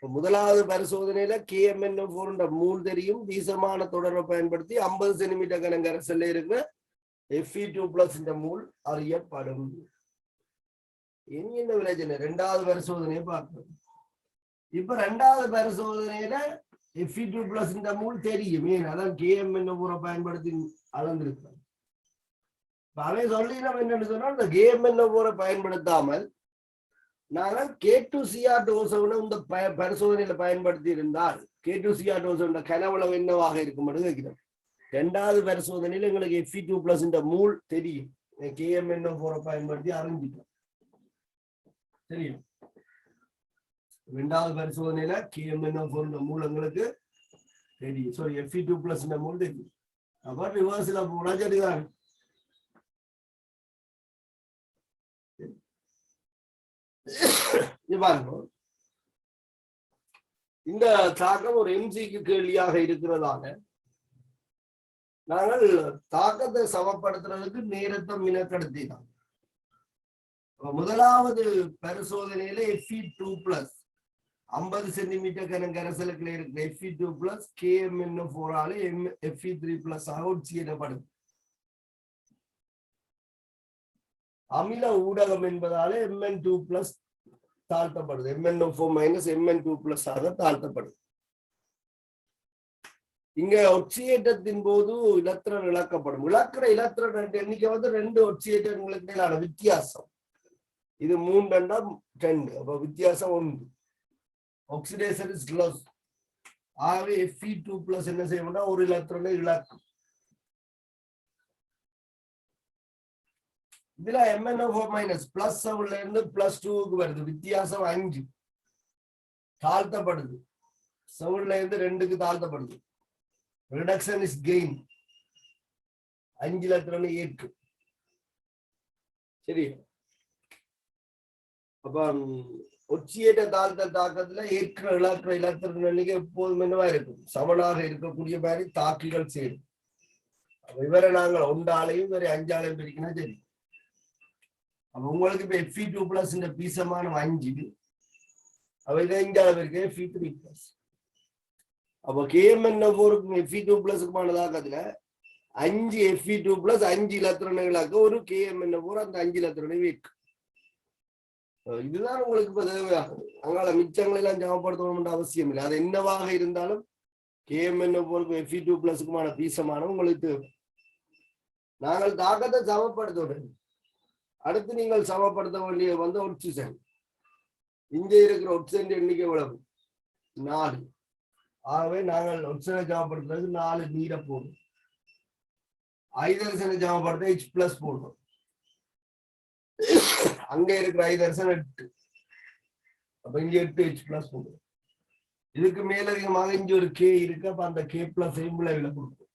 முதலாவது பரிசோதனையில KMnO4 மூல் தெரியும். வீசமான தொடர்பை பயன்படுத்தி 50 சென்டிமீட்டர் கனம் கரைசல்ல இருக்கிற Fe2+ மூல் அறியப்படும். இனி என்ன விளைச்சல்? இரண்டாவது பரிசோதனையை பார்க்கணும். இப்ப இரண்டாவது பரிசோதனையில Fe2+ மூல் தெரியும். ஏன்? அதான் KMnO4 பயன்படுத்தி அளந்திருக்கிறார். அவை சொல்லி நம்ம என்னன்னு சொன்னா, இந்த KMnO4 பயன்படுத்தாமல் நாங்கள் K2Cr2O7 இந்த பரிசோதனையில பயன்படுத்தி இருந்தால் K2Cr2O7 கனவளவு என்னவாக இருக்கும் கேட்கிறோம். இரண்டாவது பரிசோதனையில எங்களுக்கு Fe2+ மூல் தெரியும். KMnO4 பயன்படுத்தி அறிஞ்சிட்டோம். தெரியும். இரண்டாவது பரிசோதனையில KMnO4 மூல் எங்களுக்கு தெரியும். சாரி, Fe2+ மூல் தெரியும். அப்ப ரிவர்ஸ்ல போனா சரிதான். இந்த தாக்கம் ஒரு MCQ கேள்வியாக இருக்கிறதால நாங்கள் தாக்கத்தை சமப்படுத்துறதுக்கு நேரத்தை மினக்கெடுத்தினோம். முதலாவது பரிசோதனையில Fe2+ 50 சென்டிமீட்டர் கரைசலுக்குள்ள இருக்கிற Fe2+ KMnO4 ஆல Fe3+ ஆக செய்யப்படுது. அமில ஊடகம் என்பதால Mn2+ தாழ்த்தப்படுது. MnO4- Mn2+ ஆக தாழ்த்தப்படுது. இங்க ஒட்சியேற்றத்தின் போது இலத்திரன் இழக்கப்படும். இழக்கிற இலத்திரன் எண்ணிக்கை 2 ஒட்சியேற்றங்களுக்கு வித்தியாசம். இது 3 2, அப்ப வித்தியாசம் 1. Oxidation is loss. ஆகவே Fe2+ என்ன செய்யணும்னா ஒரு இலத்திரனை இழக்கும். இதுல MnO4- பிளஸ் இருந்து +2க்கு வருது. வித்தியாசம் 5 தாழ்த்தப்படுது. 7 இருந்து 2க்கு தாழ்த்தப்படுது. Reduction is gain. 5 இலத்திரனை ஏற்று. சரி, அப்ப ஒட்சியேற்ற தாழ்த்தல் தாக்கத்துல ஏற்ற இழக்கிற இலத்திரன் எண்ணிக்கை எப்போதும் என்னவா இருக்கும்? சமனாக இருக்கக்கூடிய மாதிரி தாக்கிகள் சேரும். இவரை நாங்கள் 1 ஆளையும் இவரை 5 ஆளையும் பிரிக்கணும். சரி, அப்ப உங்களுக்கு இப்ப Fe2+ இந்த பீசமான 5, அப்ப இதை 5 ஆள இருக்கு Fe3+. அப்ப KMnO4 Fe2+க்குமான தாக்கத்துல 5 Fe2+ 5 இலத்திரன்களாக ஒரு KMnO4 அந்த 5 இலத்திரனை வைக்கும். இதுதான் உங்களுக்கு இப்ப தேவையாகும். அங்கால மிச்சங்களை எல்லாம் சமப்படுத்தணும் அவசியம் இல்லை. அது என்னவாக இருந்தாலும் KMnO4 Fe2+க்குமான பீசமான உங்களுக்கு தேவை. நாங்கள் தாக்கத்தை சமப்படுத்த அடுத்து நீங்கள் சமப்படுத்த வேண்டிய ஒட்சிஜன். இங்கே இருக்கிற ஒட்சிஜன் எண்ணிக்கை எவ்வளவு? 4. ஆகவே நாங்கள் ஒட்சிஜனை சமப்படுத்துறது 4 நீரை போடும். ஐதரசனை சமப்படுத்த H+ போடணும். அங்க இருக்கிற ஐதரசன் 8, அப்ப இங்க 8 H+ போடும். இதுக்கு மேலதிகமாக இங்க ஒரு K இருக்கு. அப்ப அந்த K+ விளைவுல கொடுக்கும்.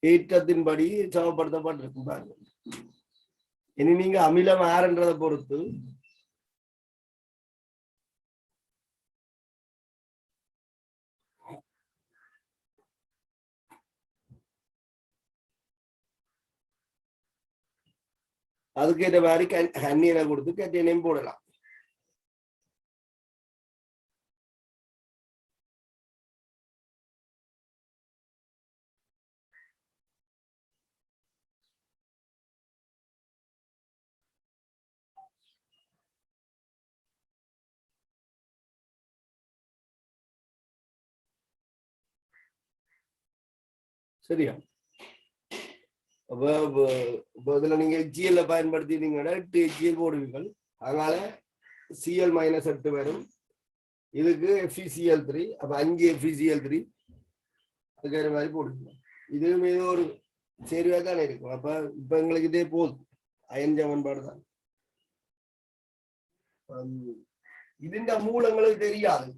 ஏற்றத்தின்படி சமப்படுத்தப்பட்டிருக்கும். இனி நீங்க அமிலம் யாருன்றதை பொறுத்து அதுக்கேற்ற மாதிரி கண்ணீரை கொடுத்து கேட்டீனையும் போடலாம். சரியா? இதுல நீங்க HCl பயன்படுத்தினீங்கன்னா 8 HCl போடுவீர்கள். அதனால Cl- 8 வரும். இதுக்கு FeCl3, அப்ப 5 FeCl3 அதுக்கு மாதிரி போடுவீங்க. இதுவும் ஏதோ ஒரு சேர்வா தானே இருக்கும். அப்ப இப்ப எங்களுக்கு இதே போதும். அயன் சமன்பாடு தான். இதுண்ட மூலங்களுக்கு தெரியாது.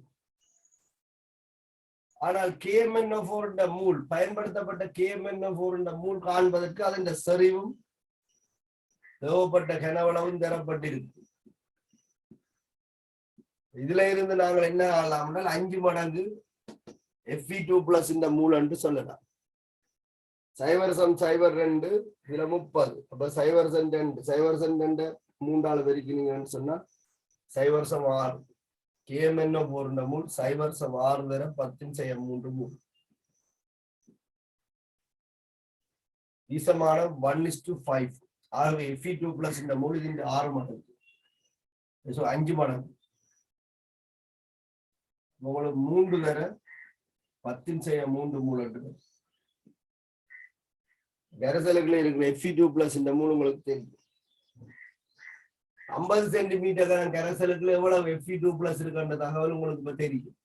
ஆனால் KMnO4 மூல் பயன்படுத்தப்பட்ட KMnO4 மூல் காண்பதற்கு அதன் செறிவும் தேவைப்பட்ட கனவளவும் தரப்பட்டிருக்கு. இதுல இருந்து நாங்கள் என்ன ஆகலாம்? 5 மடங்கு Fe2+ இந்த மூல் என்று சொல்லலாம். 0.02 இதுல 30, அப்ப 0.2 0.2 3 பெருக்கினீங்கன்னு சொன்னா 0.6. KMnO4 மூல் 0.6 தர 10⁻³ மூல். ஈசமான 1:5. ஆகவே Fe2+ இந்த மூல் இந்த 6 மடங்கு. 5 மடங்கு. உங்களுக்கு 3 தர 10⁻³ மூல் என்று. கரைசலுக்குள்ள இருக்கிற Fe2+ இந்த மூல் உங்களுக்கு தெரியும். 50 சென்டிமீட்டர் கரைசலுக்குள்ள எவ்வளவு Fe2+ இருக்குன்ற தகவல் உங்களுக்கு இப்ப தெரியும்.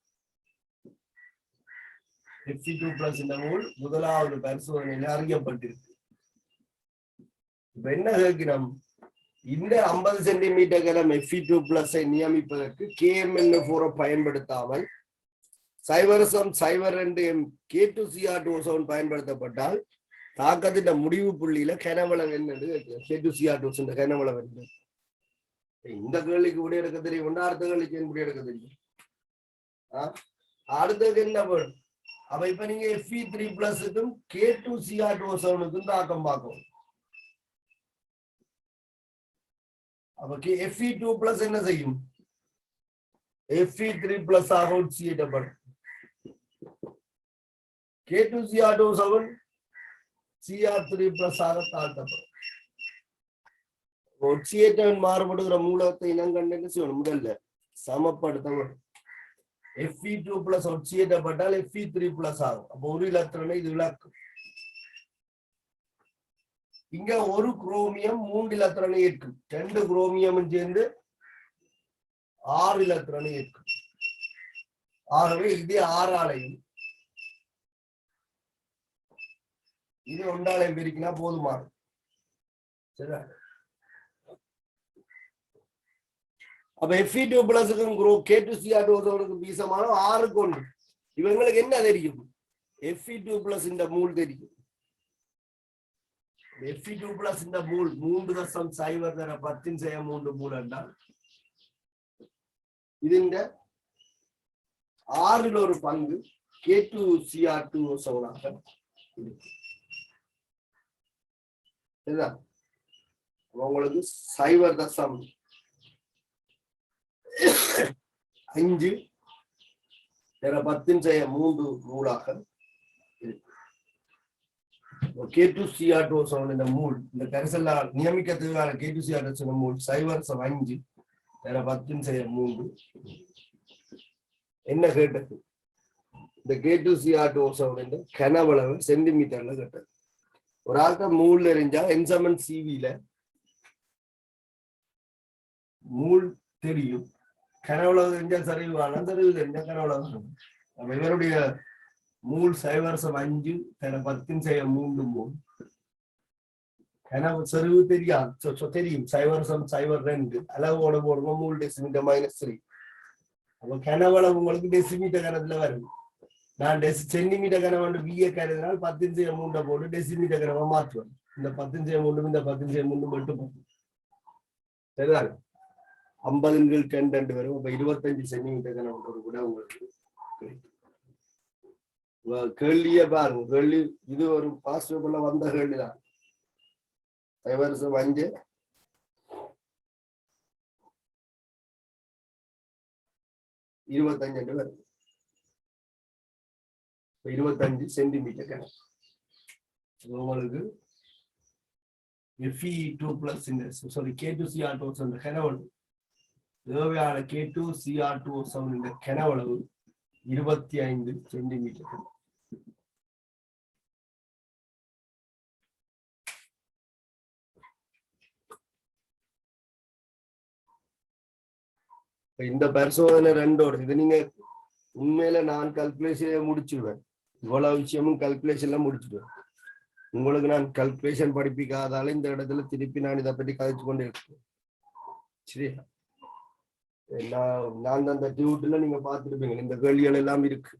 Fe2+ இந்த மூல் முதலாவது பரிசோதனையில அறியப்பட்டிருக்கு. இப்ப என்ன கேட்கிறோம்? இந்த 50 சென்டிமீட்டர் Fe2+ நியமிப்பதற்கு KMnO4 பயன்படுத்தாமல் 0.02 K2Cr2 பயன்படுத்தப்பட்டால் தாக்கத்தின் முடிவு புள்ளியில கனவளவு என்னது? K2Cr2 கனவளவு என்ன? இந்த கேள்விக்கு விட எடுக்க தெரியும். அடுத்த கேள்விக்கு விட எடுக்க தெரியும். அடுத்தது என்ன வேணும்? அப்ப இப்ப நீங்க Fe3+க்கும் K2Cr2 தாக்கம் பார்க்கணும். அப்ப Fe2+ என்ன செய்யும்? Fe3+ ஆக ஒட்சியேற்றப்படும். K2Cr2O7 Cr3+ ஆக தாழ்த்தப்படும். ஒட்சியேற்றம் மாறுபடுகிற மூலத்தை இனங்கண்டு என்ன செய்யணும்? முதல்ல சமப்படுத்தப்படும். Fe2+ ஒட்சியேற்றப்பட்டால் Fe3+ ஆகும். அப்போ ஒரு இலத்திரனை இது விளக்கும். இங்க ஒரு குரோமியம் 3 இலத்திரனை ஏற்கும். 2 குரோமியம் சேர்ந்து 6 இலத்திரனை ஏற்கும். ஆகவே இதே 6 ஆலையும் இது ஒன்றாலையும் பிரிக்கினா போதுமானது. சரி, அப்ப Fe2+க்கும் K2Cr2O7க்கும் வீசமான 6 கொண்டு இவங்களுக்கு என்ன தெரியும்? Fe2+ இந்த மூல் தெரியும். Fe2+ இந்த மூல் 3.0 மூல் என்றால் இது இந்த 6ல் ஒரு பங்கு K2Cr2O7ஆக உங்களுக்கு 0.5 10⁻³ மூலாக K2Cr2O7 இந்த மூல் இந்த கரிசலால் நியமிக்கிறதுக்கான K2Cr2O7 மூல் 0.5 10⁻³ என்ன கேட்டது? இந்த K2Cr2O7 கனவளவு சென்டிமீட்டர்ல கேட்டது. ஒரு ஆள்கிட்ட மூல் எரிஞ்சா என்சமன் சிவில மூல் தெரியும். கனவளவு தெரிஞ்சா சரிவான சரிவு தெரிஞ்சா கனவளவு. இவருடைய மூல் 0.5 10⁻³ மூல். கனவு சரிவு தெரியாது, தெரியும் 0.02 அளவோட போடுவோம் மூல் டெசிமீட்டர் -3. அப்ப கனவளவு உங்களுக்கு டெசிமீட்டர் கணத்துல வரும். நான் சென்டிமீட்டர் கனவு விஏ கருதினால் 10⁻³ போட்டு டெசிமீட்டர் கனவை மாற்றுவேன். இந்த 10⁻³ இந்த 10⁻³ மட்டும் சரிதான். 50/10 வரும். அப்ப 25 சென்டிமீட்டர் கனவு கூட உங்களுக்கு கேள்வியே பாருங்க. கேள்வி இது ஒரு பாசிட்டிவ்ல வந்த கேள்விதான். 0.5 25 வரும். 25 சென்டிமீட்டர் கணக்கு உங்களுக்கு Fe2+ K2Cr2O7 கனவளவு தேவையான K2Cr2O7 கனவளவு 25 சென்டிமீட்டர். இந்த பரிசோதனை 2ஓடு இது நீங்க உண்மையில நான் கல்குலேஷன் முடிச்சுடுவேன். இவ்வளவு விஷயமும் கல்குலேஷன்ல முடிச்சுடுவேன். உங்களுக்கு நான் கல்குலேஷன் படிப்பிக்காதால இந்த இடத்துல திருப்பி நான் இதை பற்றி கதைச்சு கொண்டு இருக்கேன். சரியா? நான் அந்த டியூட்ல நீங்க பார்த்துருப்பீங்க. இந்த கேள்விகள் எல்லாம் இருக்கு.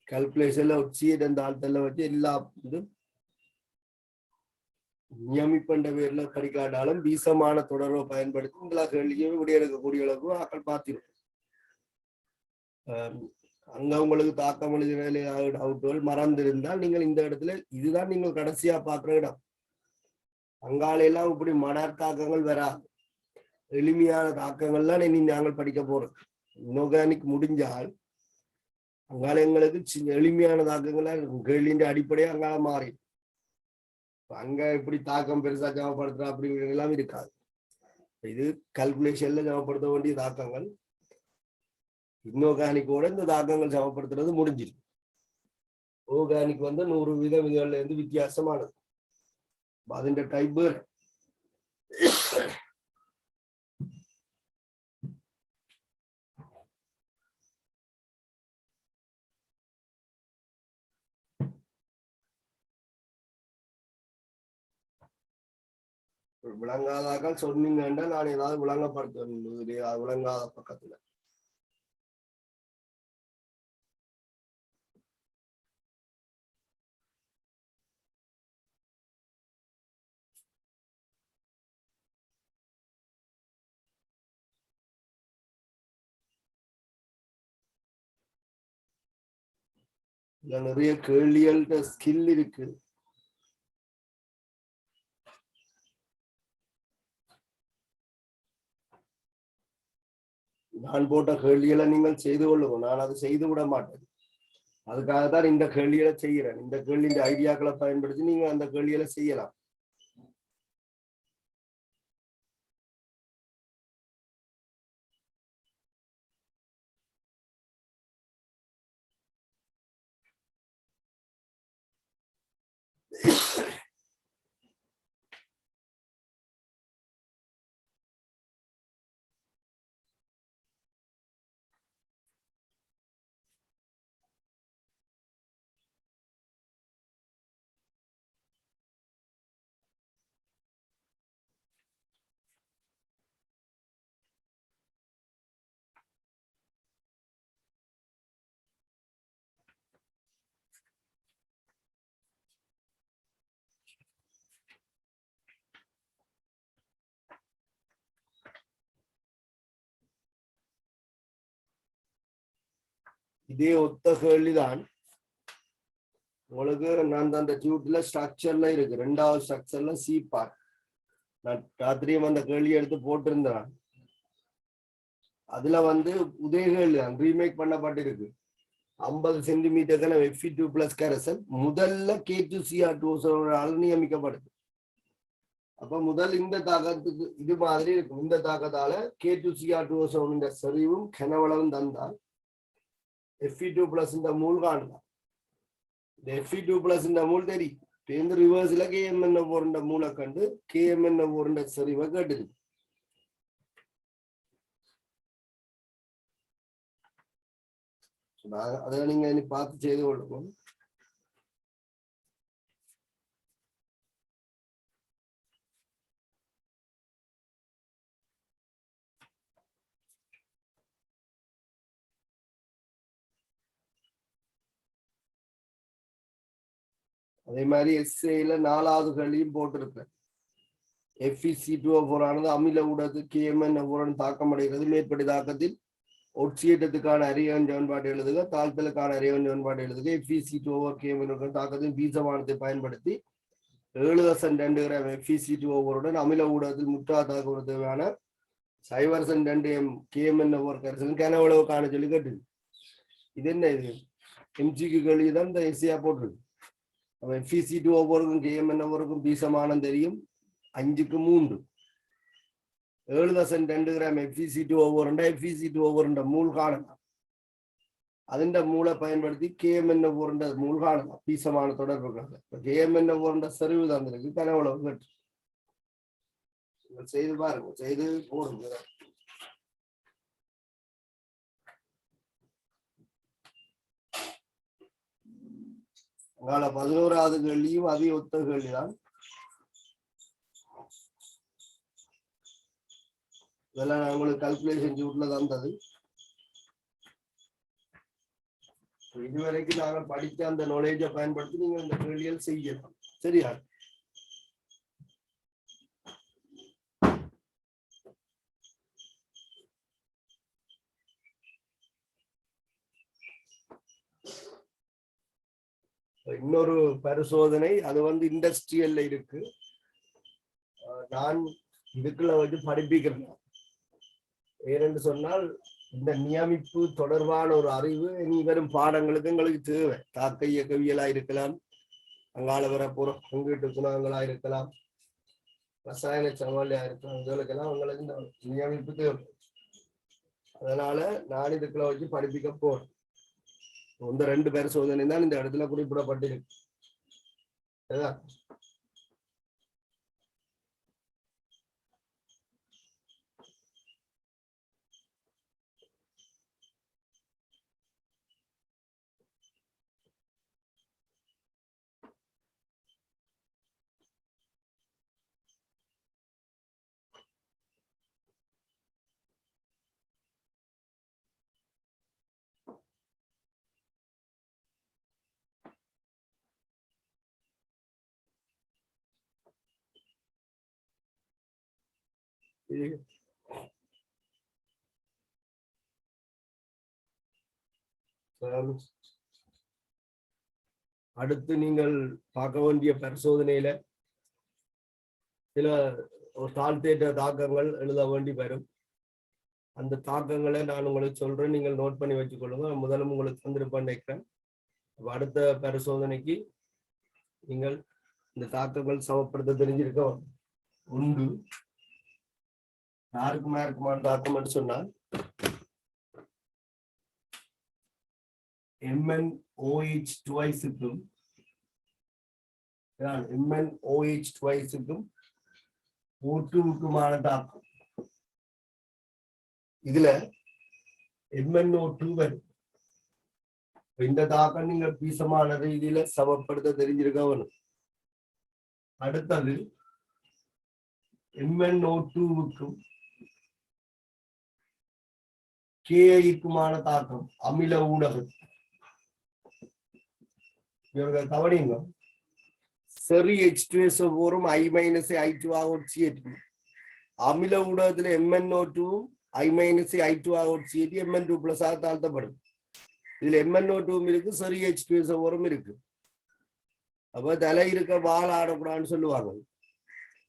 கல்குலேஷன்ல சீட் அந்த ஆழ்த்தல வச்சு எல்லா நியமிப்பண்ட பேர்ல படிக்காட்டாலும் வீசமான தொடர்பை பயன்படுத்தி எல்லா கேள்வியும் விடையெடுக்கக்கூடிய அளவுக்கு ஆக்கள் பார்த்திருக்கும். அங்க உங்களுக்கு தாக்கம் எழுதின டவுட்டுகள் மறந்திருந்தால் நீங்கள் இந்த இடத்துல இதுதான் நீங்கள் கடைசியா பார்க்குற இடம். அங்காலையெல்லாம் இப்படி மணர் தாக்கங்கள் வராது. எளிமையான தாக்கங்கள்லாம் இனி நாங்கள் படிக்க போறோம். இன்ஆர்கானிக் முடிஞ்சால் அங்காலயங்களுக்கு எளிமையான தாக்கங்களா இருக்கும். கேள்வியின் அடிப்படையா அங்கால மாறி அங்க இப்படி தாக்கம் பெருசா ஜமப்படுத்துற அப்படி எல்லாம் இருக்காது. இது கல்குலேஷன்ல ஜமப்படுத்த வேண்டிய தாக்கங்கள். இன்ஆர்கானிக்கோட இந்த தாக்கங்கள் சமப்படுத்துறது முடிஞ்சிருக்கு. ஆர்கானிக் 100 விதங்கள்ல இருந்து வித்தியாசமானது. അതിന്റെ டைப் விளங்காதாக்கள் சொன்னீங்கன்னா நான் ஏதாவது விளங்கப்படுத்த விளங்காத பக்கத்துல நிறைய கேள்விகள்கிட்ட ஸ்கில் இருக்கு. நான் போட்ட கேள்விகளை நீங்கள் செய்து கொள்ளுங்க, நான் அதை செய்து விட மாட்டேன். அதுக்காகத்தான் இந்த கேள்விகளை செய்கிறேன். இந்த கேள்வி ஐடியாக்களை பயன்படுத்தி நீங்க அந்த கேள்விகளை செய்யலாம். இதே ஒத்த கேள்விதான் உங்களுக்கு நான் அந்த டியூட்ல ஸ்ட்ரக்சர்ல இருக்கு. 2வது ஸ்ட்ரக்சர்ல சி பார்ட். நான் ராத்திரியும் அந்த கேள்வி எடுத்து போட்டிருந்தேன். அதுல உதய கேள்வி தான் ரீமேக் பண்ணப்பட்டிருக்கு. 50 சென்டிமீட்டருக்கான Fe2+ கரைசல் முதல்ல K2Cr2 நியமிக்கப்படுது. அப்ப முதல் இந்த தாக்கத்துக்கு இது மாதிரி இருக்கும். இந்த தாக்கத்தால K2Cr2 செறிவும் கனவளவும் தந்தால் Fe2+ இந்த மூல் காணலாம். இந்த Fe2+ இந்த மூல் தெரியும். ரிவர்ஸ்ல KMnO4 மூலை கண்டு KMnO4 செறிவை கேட்டுது. அதை நீங்க பார்த்து செய்து கொள்ளும். அதே மாதிரி எஸ்ஏல 4வது கேள்வியும் போட்டிருப்பேன். FeC2O4 ஆனது அமில ஊடகத்துக்கு KMnO4 தாக்கம் அடைகிறது. மேற்படி தாக்கத்தில் ஒட்சியேற்றத்துக்கான அறியவன் சமன்பாடு எழுதுக, தாழ்த்தலுக்கான அறியவன் சமன்பாடு எழுதுக. FeC2O4 KMnO4 தாக்கத்தின் வீசமானத்தை பயன்படுத்தி 7.2 கிராம் FeC2O4 அமில ஊடகத்தில் முற்றா தாக்க தேவையான 0.2 m KMnO4 கரைசல் கனவளவு காண சொல்லி கேட்டு. இது என்ன? இது MGக்கு கேள்விதான் இந்த எஸ்ஏ போட்டிருக்கு. Fe2O4க்கும் KMnO4க்கும் வீசமானம் தெரியும் 5க்கு 3. 7.2 கிராம் Fe2O4 Fe2O4 மூல் காணலாம். അതിന്റെ மூளை பயன்படுத்தி KMnO4 மூல் காணலாம். வீசமான தொடர்புகள் KMnO4 செறிவு தந்திருக்கு. கனவளவு கேட்டு செய்து பாருங்க, செய்து போடுங்க. உங்களால 11வது கேள்வியும் அதே ஒத்த கேள்விதான். இதெல்லாம் நான் உங்களுக்கு கல்குலேஷன் சூட்ல தந்தது. இதுவரைக்கும் நாங்கள் படித்த அந்த நாலேஜை பயன்படுத்தி நீங்க இந்த கேள்விகள் செய்யலாம். சரியா? இன்னொரு பரிசோதனை அது இண்டஸ்ட்ரியல்ல இருக்கு. நான் இதுக்குள்ள படிப்பிக்கிறேன். ஏனென்று சொன்னால் இந்த நியமிப்பு தொடர்பான ஒரு அறிவு இனி வரும் பாடங்களுக்கு எங்களுக்கு தேவை. தாக்க இயக்கவியலா இருக்கலாம், அங்கால வர பங்கீட்டு குணங்களா இருக்கலாம், ரசாயன சமநிலையா இருக்கலாம். இதுகளுக்கெல்லாம் உங்களுக்கு இந்த நியமிப்பு தேவை. அதனால நான் இதுக்குள்ள படிப்பிக்க போறேன். இந்த 2 பரிசோதனை தான் இந்த இடத்துல குறிப்பிடப்பட்டிருக்கு. அடுத்து நீங்கள் பார்க்க வேண்டிய பரிசோதனையில சில தாழ்த்தேற்ற தாக்கங்கள் எழுத வேண்டி வரும். அந்த தாக்கங்களை நான் உங்களுக்கு சொல்றேன், நீங்கள் நோட் பண்ணி வச்சுக்கொள்ளுங்க. முதலும் உங்களுக்கு தந்திருப்பேன் நினைக்கிறேன். அடுத்த பரிசோதனைக்கு நீங்கள் இந்த தாக்கங்கள் சமப்படுத்த தெரிஞ்சிருக்க உண்டு. யாருக்குமா இருக்குமான தாக்கம் சொன்னால் MnOH twice-க்கும் MnOH twice-க்கும் O2-க்குமான தாக்கம். இதுல MnO2 வரும். இந்த தாக்கம் நீங்கள் பீசமான ரீதியில சமப்படுத்த தெரிஞ்சிருக்க வேணும். அடுத்தது MnO2-க்கும் KI-க்குமான தாக்கம் அமில ஊடகம். இவர்கள் கவனிங்க, சரி H2SO4-ம் I-I2 ஆக அமில ஊடகத்துல MnO2-ம் I-I2 ஆக Mn2+ ஆக தாழ்த்தப்படும். இதுல MnO2-ம் இருக்கு, சரி H2SO4-ம் இருக்கு. அப்ப தலை இருக்க வால் ஆடக்கூடாதுன்னு சொல்லுவாங்க.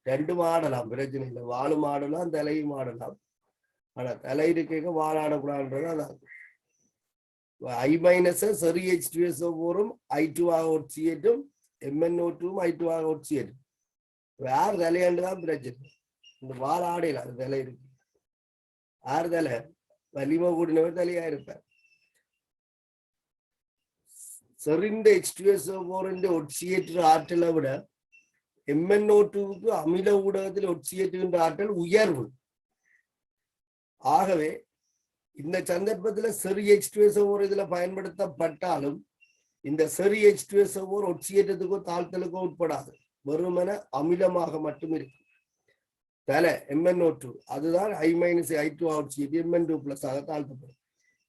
ரெண்டும் ஆடலாம், பிரச்சனை இல்லை. வாழும் ஆடலாம், தலையும் ஆடலாம். ஆனா தலை இருக்க வால் ஆடக்கூடாதுன்றது அதான். I- சரி H2SO4-ம் I2 ஆக MnO2-ம் I2 ஆக யார் தலையாண்டுதான் பிரச்சனை. இந்த வால் ஆடையில அது தலை இருக்கு. யார் தலை வலிமை கூடினவர் தலையா இருப்பார். செறிந்த H2SO4 ஒட்சியேற்ற ஆற்றலை விட MnO2-க்கு அமில ஊடகத்தில் ஒட்சியேற்றுகின்ற ஆற்றல் உயர்வு. ஆகவே இந்த சந்தர்ப்பத்துல சரி H2SO4 இதுல பயன்படுத்தப்பட்டாலும் இந்த சரி H2SO4 ஒட்சியேற்றத்துக்கோ தாழ்த்தலுக்கோ உட்படாது. வெறுமன அமிலமாக மட்டும் இருக்கு. தலை MnO2 அதுதான் I-I2 ஆட்சியேற்றி Mn2+ ஆக தாழ்த்தப்படும்.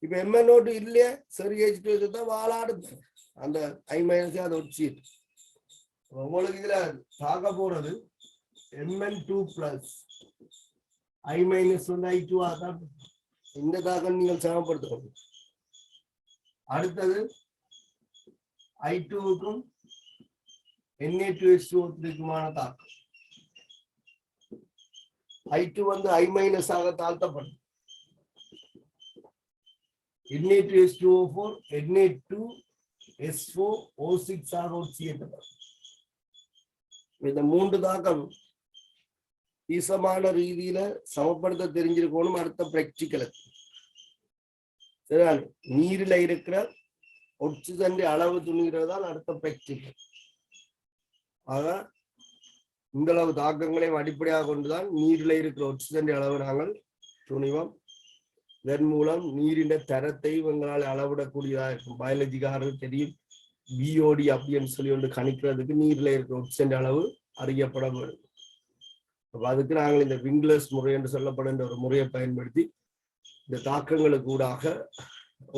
இப்ப MnO2 இல்லையே, சரி H2SO தான் வாழாடுது. அந்த I- அதை ஒட்சியேற்று உங்களுக்கு இதுல தாக்க போறது Mn2+ I-I2 ஆக இந்த தாக்கம் நீங்கள் சமப்படுத்தணும். அடுத்தது I2-க்கும் Na2H2O3-க்குமான தாக்கம். I2 I- ஆக தாழ்த்தப்படும். Na2H2O4 Na2S4O6 ஆக ஒட்சியேற்றப்படும். இந்த மூன்று தாக்கம் ஈசமான ரீதியில சமப்படுத்த தெரிஞ்சிருக்கணும். அடுத்த பிராக்டிகல் சரிதானே, நீரில இருக்கிற ஒட்சிஜன் அளவு துணிகிறது தான் அடுத்த பிராக்டிகல். ஆக இந்த அளவு தாக்கங்களையும் அடிப்படையாக கொண்டுதான் நீரில இருக்கிற ஒட்சிஜன் அளவு நாங்கள் துணிவோம். இதன் மூலம் நீரின் தரத்தை இவங்களால் அளவிடக்கூடியதா இருக்கும். பயாலஜிக்காரர்கள் தெரியும், BOD அப்படின்னு சொல்லி ஒன்று கணிக்கிறதுக்கு நீரில இருக்கிற ஒட்சிஜன் அளவு அறியப்பட வேண்டும். அப்ப அதுக்கு நாங்கள் இந்த விங்லர்ஸ் முறை என்று சொல்லப்படுகின்ற ஒரு முறையை பயன்படுத்தி இந்த தாக்கங்களுக்கு ஊடாக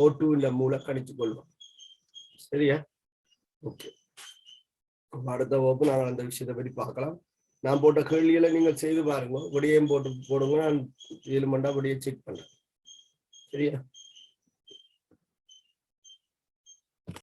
O2 மூலம் கணித்துக் கொள்வோம். சரியா? ஓகே. அடுத்த வகுப்பு நாங்கள் அந்த விஷயத்தை பற்றி பார்க்கலாம். நான் போட்ட கேள்விகளை நீங்கள் செய்து பாருங்க, விடையும் போடுங்க. நான் 7 மண்டா விடையை செக் பண்றேன். சரியா?